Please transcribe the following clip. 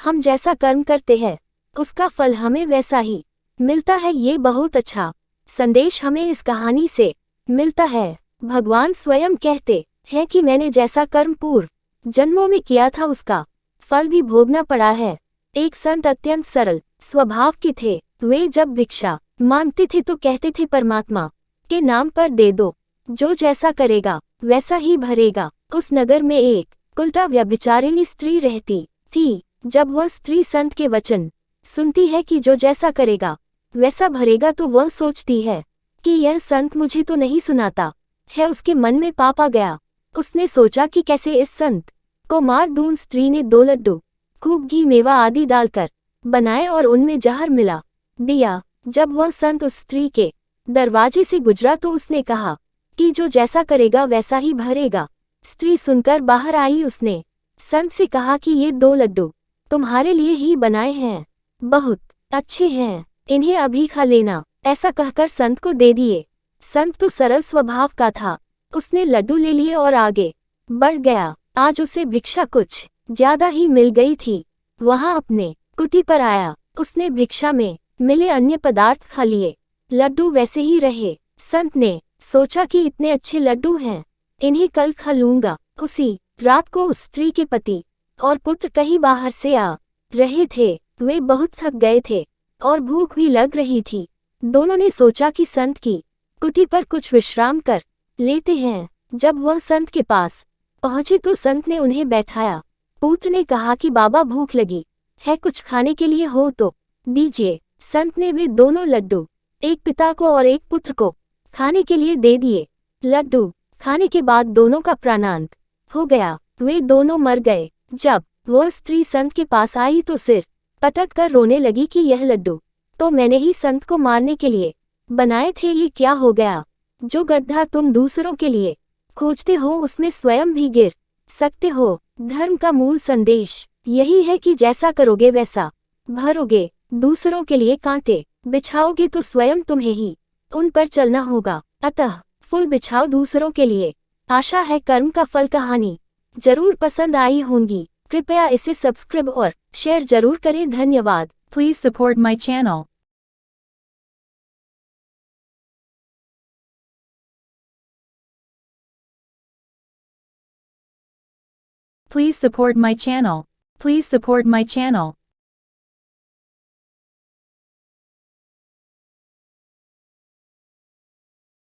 हम जैसा कर्म करते हैं उसका फल हमें वैसा ही मिलता है। ये बहुत अच्छा संदेश हमें इस कहानी से मिलता है। भगवान स्वयं कहते हैं कि मैंने जैसा कर्म पूर्व जन्मों में किया था उसका फल भी भोगना पड़ा है। एक संत अत्यंत सरल स्वभाव के थे। वे जब भिक्षा मांगते थे तो कहते थे परमात्मा के नाम पर दे दो, जो जैसा करेगा वैसा ही भरेगा। उस नगर में एक कुलटा व्यभिचारिणी स्त्री रहती थी। जब वह स्त्री संत के वचन सुनती है कि जो जैसा करेगा वैसा भरेगा तो वह सोचती है कि यह संत मुझे तो नहीं सुनाता है। उसके मन में पाप आ गया। उसने सोचा कि कैसे इस संत को मार दूं। स्त्री ने 2 लड्डू खूब घी मेवा आदि डालकर बनाए और उनमें जहर मिला दिया। जब वह संत उस स्त्री के दरवाजे से गुजरा तो उसने कहा कि जो जैसा करेगा वैसा ही भरेगा। स्त्री सुनकर बाहर आई। उसने संत से कहा कि ये 2 लड्डू तुम्हारे लिए ही बनाए हैं, बहुत अच्छे हैं, इन्हें अभी खा लेना। ऐसा कहकर संत को दे दिए। संत तो सरल स्वभाव का था। उसने लड्डू ले लिए और आगे बढ़ गया। आज उसे भिक्षा कुछ ज्यादा ही मिल गई थी। वहां अपने कुटी पर आया। उसने भिक्षा में मिले अन्य पदार्थ खा लिए, लड्डू वैसे ही रहे। संत ने सोचा कि इतने अच्छे लड्डू हैं, इन्हें कल खा लूंगा। उसी रात को उस स्त्री के पति और पुत्र कहीं बाहर से आ रहे थे। वे बहुत थक गए थे और भूख भी लग रही थी। दोनों ने सोचा कि संत की कुटी पर कुछ विश्राम कर लेते हैं। जब वह संत के पास पहुंचे तो संत ने उन्हें बैठाया। पुत्र ने कहा कि बाबा भूख लगी है, कुछ खाने के लिए हो तो दीजिए। संत ने वे दोनों लड्डू एक पिता को और एक पुत्र को खाने के लिए दे दिए। लड्डू खाने के बाद दोनों का प्राणांत हो गया। वे दोनों मर गए। जब वह स्त्री संत के पास आई तो सिर पटक कर रोने लगी कि यह लड्डू तो मैंने ही संत को मारने के लिए बनाए थे। ये क्या हो गया? जो गड्ढा तुम दूसरों के लिए खोजते हो उसमें स्वयं भी गिर सकते हो। धर्म का मूल संदेश यही है कि जैसा करोगे वैसा भरोगे। दूसरों के लिए कांटे बिछाओगे तो स्वयं तुम्हें ही उन पर चलना होगा। अतः फूल बिछाओ दूसरों के लिए। आशा है कर्म का फल कहानी जरूर पसंद आई होंगी। कृपया इसे सब्सक्राइब और शेयर जरूर करें। धन्यवाद। Please support my channel. Please support my channel. Please support my channel.